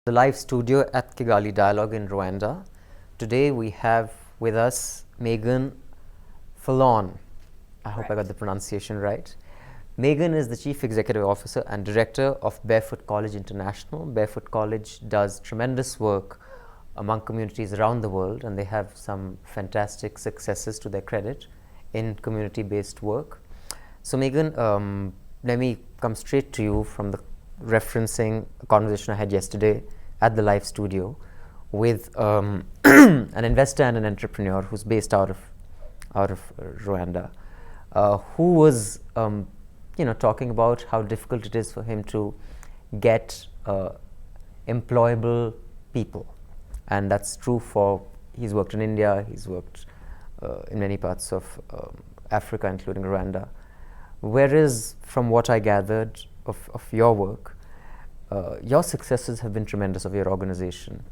The live studio at Kigali Dialogue in Rwanda. Today we have with us Meagan Fallone. I hope I got the pronunciation right. Meagan is the Chief Executive Officer and Director of Barefoot College International. Barefoot College does tremendous work among communities around the world, and they have some fantastic successes to their credit in community-based work. So Meagan, let me come straight to you from the referencing a conversation I had yesterday at the live studio with an investor and an entrepreneur who's based out of Rwanda, who was talking about how difficult it is for him to get employable people, and that's true for he's worked in India, he's worked in many parts of Africa, including Rwanda. Whereas, from what I gathered of your work, your successes have been tremendous of your organization,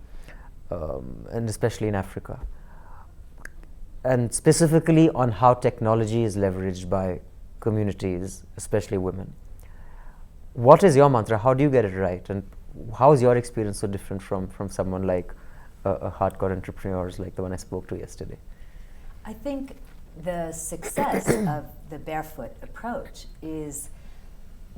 and especially in Africa, and specifically on how technology is leveraged by communities, especially women. What is your mantra? How do you get it right? And how is your experience so different from someone like a hardcore entrepreneurs like the one I spoke to yesterday? I think the success of the Barefoot approach is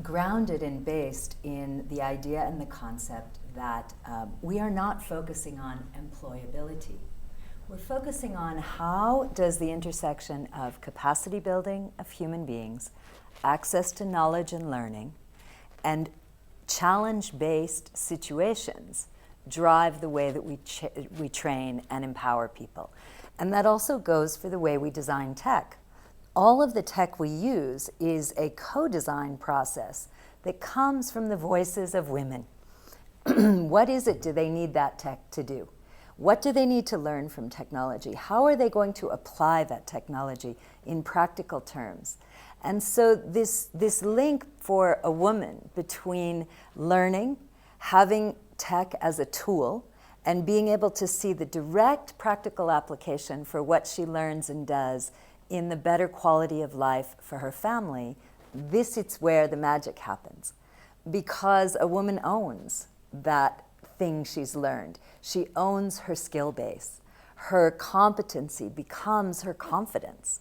grounded and based in the idea and the concept that we are not focusing on employability. We're focusing on how does the intersection of capacity building of human beings, access to knowledge and learning, and challenge-based situations drive the way that we train and empower people. And that also goes for the way we design tech. All of the tech we use is a co-design process that comes from the voices of women. What is it do they need that tech to do? What do they need to learn from technology? How are they going to apply that technology in practical terms? And so this link for a woman between learning, having tech as a tool, and being able to see the direct practical application for what she learns and does in the better quality of life for her family, it's where the magic happens. Because a woman owns that thing she's learned. She owns her skill base. Her competency becomes her confidence.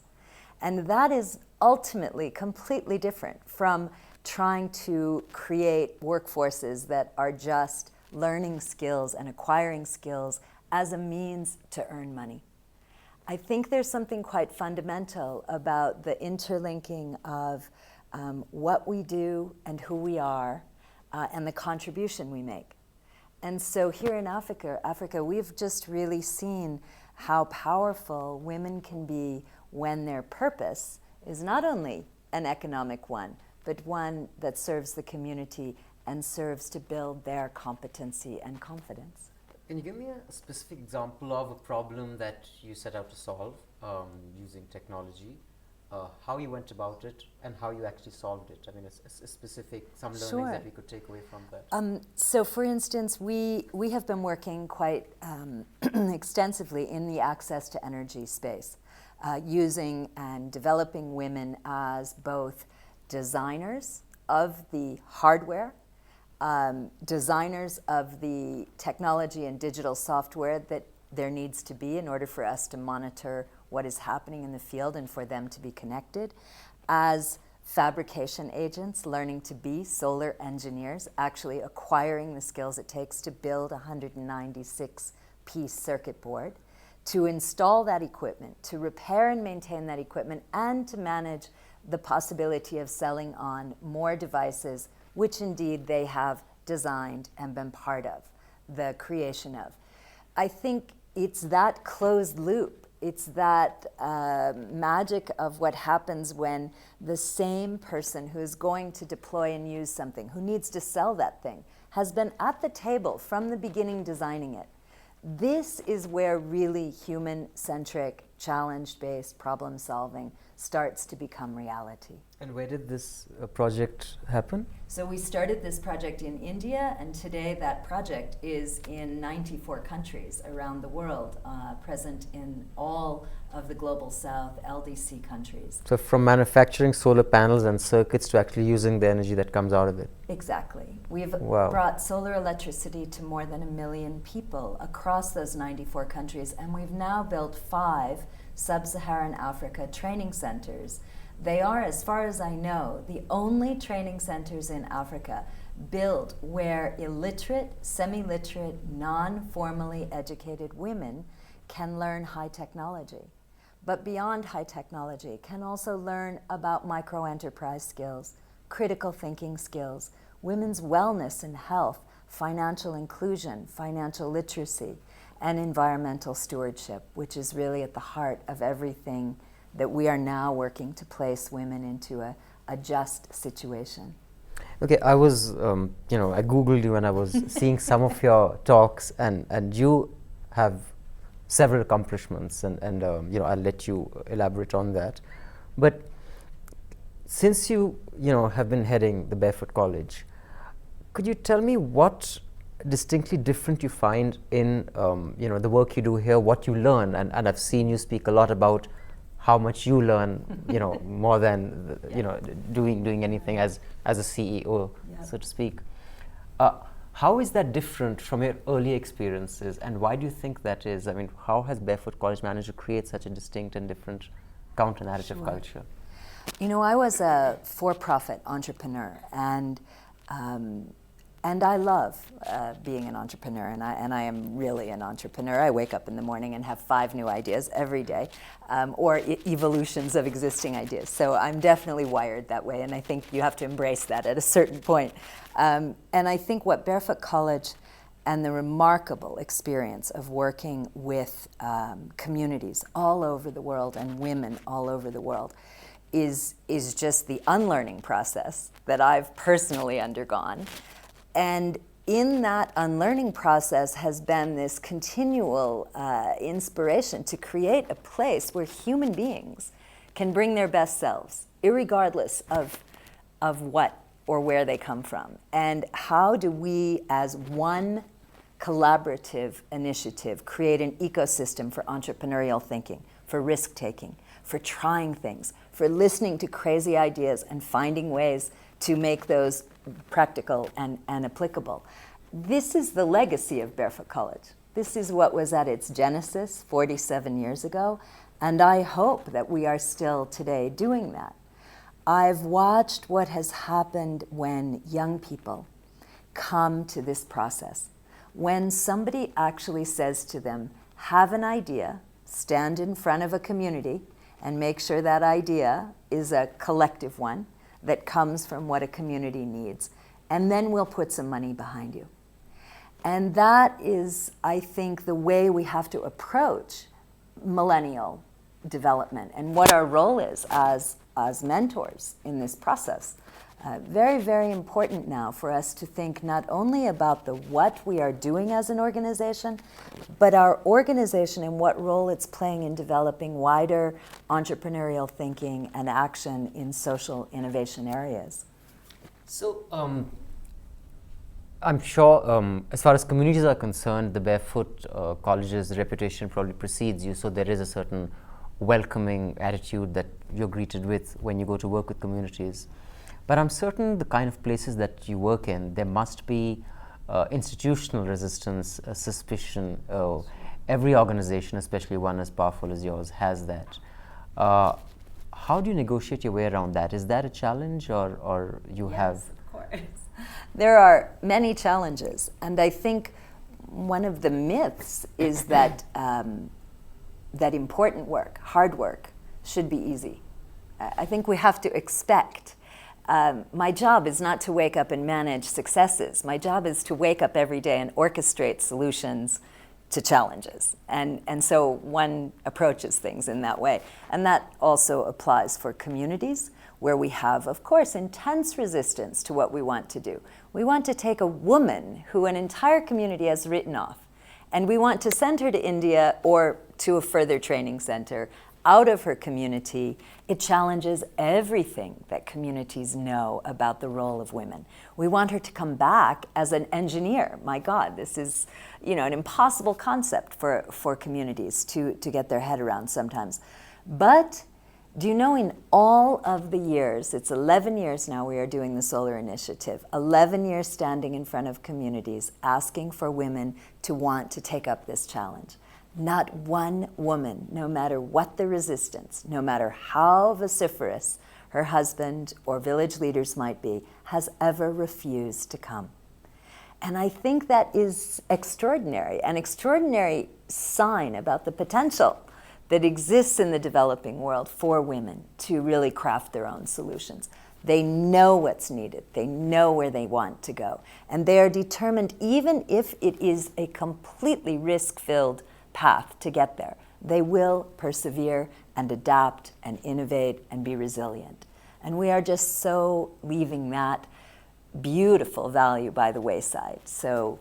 And that is ultimately completely different from trying to create workforces that are just learning skills and acquiring skills as a means to earn money. I think there's something quite fundamental about the interlinking of what we do and who we are and the contribution we make. And so here in Africa, we've just really seen how powerful women can be when their purpose is not only an economic one, but one that serves the community and serves to build their competency and confidence. Can you give me a specific example of a problem that you set out to solve using technology, how you went about it, and how you actually solved it? I mean, some learnings Sure. that we could take away from that. So for instance, we have been working quite extensively in the access to energy space, using and developing women as both designers of the hardware, designers of the technology and digital software that there needs to be in order for us to monitor what is happening in the field and for them to be connected, as fabrication agents, learning to be solar engineers, actually acquiring the skills it takes to build a 196-piece circuit board, to install that equipment, to repair and maintain that equipment, and to manage the possibility of selling on more devices, which indeed they have designed and been part of the creation of. I think it's that closed loop. It's that magic of what happens when the same person who is going to deploy and use something, who needs to sell that thing, has been at the table from the beginning designing it. This is where really human-centric, challenge-based problem solving starts to become reality. And where did this project happen? So we started this project in India, and today that project is in 94 countries around the world, present in all of the Global South, LDC countries. So from manufacturing solar panels and circuits to actually using the energy that comes out of it. Exactly. We've Wow. brought solar electricity to more than 1 million people across those 94 countries, and we've now built 5 sub-Saharan Africa training centers. They are, as far as I know, the only training centers in Africa built where illiterate, semi-literate, non-formally educated women can learn high technology. But beyond high technology, can also learn about micro-enterprise skills, critical thinking skills, women's wellness and health, financial inclusion, financial literacy, and environmental stewardship, which is really at the heart of everything that we are now working to place women into a just situation. Okay, I was, I Googled you and I was seeing some of your talks, and you have several accomplishments, and I'll let you elaborate on that. But since you have been heading the Barefoot College, could you tell me what distinctly different you find in the work you do here, what you learn, and I've seen you speak a lot about how much you learn, more than doing anything as a CEO, so to speak. How is that different from your early experiences, and why do you think that is? I mean, how has Barefoot College managed to create such a distinct and different counter-narrative culture? I was a for-profit entrepreneur, and I love being an entrepreneur, and I am really an entrepreneur. I wake up in the morning and have 5 new ideas every day, or evolutions of existing ideas. So I'm definitely wired that way, and I think you have to embrace that at a certain point. And I think what Barefoot College and the remarkable experience of working with communities all over the world and women all over the world is just the unlearning process that I've personally undergone. And in that unlearning process has been this continual inspiration to create a place where human beings can bring their best selves, irregardless of what or where they come from. And how do we, as one collaborative initiative, create an ecosystem for entrepreneurial thinking, for risk-taking, for trying things, for listening to crazy ideas and finding ways to make those practical and applicable. This is the legacy of Barefoot College. This is what was at its genesis 47 years ago, and I hope that we are still today doing that. I've watched what has happened when young people come to this process. When somebody actually says to them, have an idea, stand in front of a community, and make sure that idea is a collective one that comes from what a community needs, and then we'll put some money behind you. And that is, I think, the way we have to approach millennial development and what our role is as mentors in this process. Very, very important now for us to think not only about the what we are doing as an organization, but our organization and what role it's playing in developing wider entrepreneurial thinking and action in social innovation areas. So, I'm sure as far as communities are concerned, the Barefoot College's reputation probably precedes you, so there is a certain welcoming attitude that you're greeted with when you go to work with communities. But I'm certain the kind of places that you work in, there must be institutional resistance, suspicion. Every organization, especially one as powerful as yours, has that. How do you negotiate your way around that? Is that a challenge, or you have? Yes, of course. There are many challenges, and I think one of the myths is that that important work, hard work, should be easy. I think we have to expect. My job is not to wake up and manage successes. My job is to wake up every day and orchestrate solutions to challenges. And so one approaches things in that way. And that also applies for communities where we have, of course, intense resistance to what we want to do. We want to take a woman who an entire community has written off, and we want to send her to India or to a further training center out of her community, it challenges everything that communities know about the role of women. We want her to come back as an engineer. My God, this is, an impossible concept for communities to get their head around sometimes. But do you know, in all of the years, it's 11 years now we are doing the Solar Initiative, 11 years standing in front of communities, asking for women to want to take up this challenge. Not one woman, no matter what the resistance, no matter how vociferous her husband or village leaders might be, has ever refused to come. And I think that is extraordinary, an extraordinary sign about the potential that exists in the developing world for women to really craft their own solutions. They know what's needed. They know where they want to go. And they are determined, even if it is a completely risk-filled path to get there, they will persevere and adapt and innovate and be resilient. And we are just so leaving that beautiful value by the wayside. So,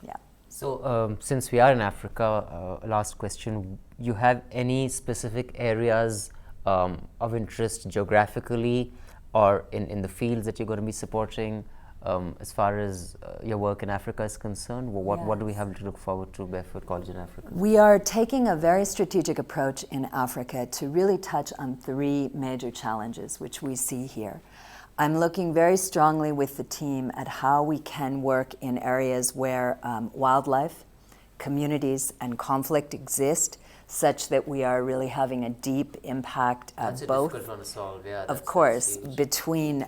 yeah. So, since we are in Africa, last question, you have any specific areas of interest geographically or in the fields that you're going to be supporting as far as your work in Africa is concerned? What do we have to look forward to Barefoot College in Africa? We are taking a very strategic approach in Africa to really touch on 3 major challenges which we see here. I'm looking very strongly with the team at how we can work in areas where wildlife, communities, and conflict exist, such that we are really having a deep impact That's both. a difficult one to solve, yeah. Of course, between,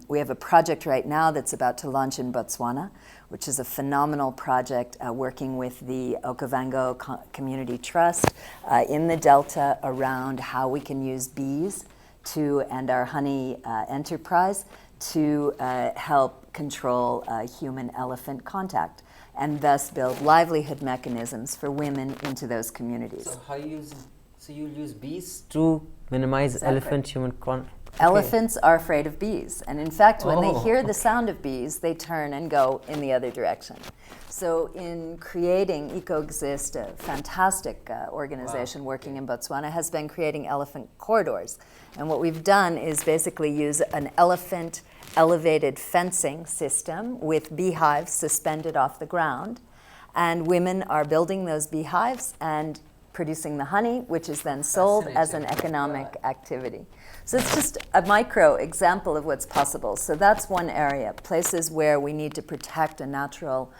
we have a project right now that's about to launch in Botswana, which is a phenomenal project working with the Okavango Community Trust in the Delta around how we can use bees and our honey enterprise to help control human-elephant contact, and thus build livelihood mechanisms for women into those communities. So you'll use bees to minimize elephant-human contact? Elephants are afraid of bees, and in fact, when they hear the sound of bees, they turn and go in the other direction. So in creating EcoExist, a fantastic organization working in Botswana, has been creating elephant corridors. And what we've done is basically use an elephant elevated fencing system with beehives suspended off the ground. And women are building those beehives and producing the honey, which is then sold as an economic activity. So it's just a micro example of what's possible. So that's one area, places where we need to protect a natural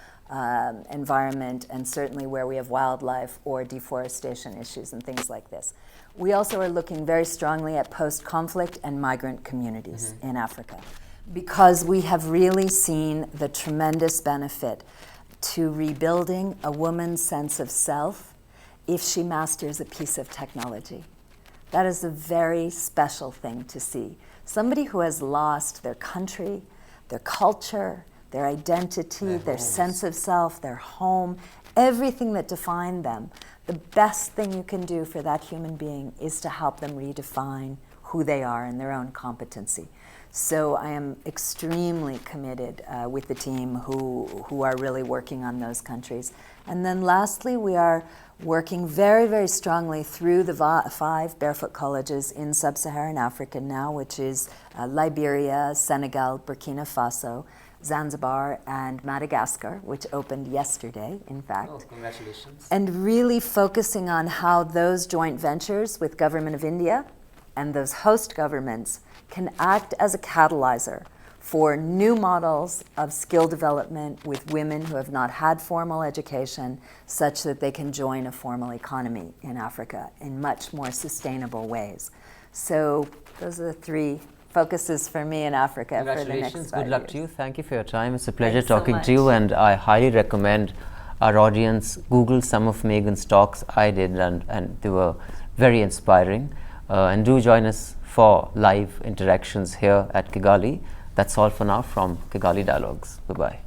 environment, and certainly where we have wildlife or deforestation issues and things like this. We also are looking very strongly at post-conflict and migrant communities in Africa, because we have really seen the tremendous benefit to rebuilding a woman's sense of self if she masters a piece of technology. That is a very special thing to see. Somebody who has lost their country, their culture, their identity, their sense of self, their home, everything that defined them, the best thing you can do for that human being is to help them redefine who they are and their own competency. So I am extremely committed with the team who are really working on those countries. And then lastly, we are working very, very strongly through the 5 Barefoot colleges in sub-Saharan Africa now, which is Liberia, Senegal, Burkina Faso, Zanzibar, and Madagascar, which opened yesterday, in fact. Oh, congratulations. And really focusing on how those joint ventures with Government of India and those host governments can act as a catalyzer for new models of skill development with women who have not had formal education, such that they can join a formal economy in Africa in much more sustainable ways. So those are the 3 focuses for me in Africa for the next 5 years. Good luck to you. Thank you for your time. It's a pleasure Thanks so talking to you, and I highly recommend our audience Google some of Meagan's talks. I did, and they were very inspiring. And do join us for live interactions here at Kigali. That's all for now from Kigali Dialogues. Bye-bye.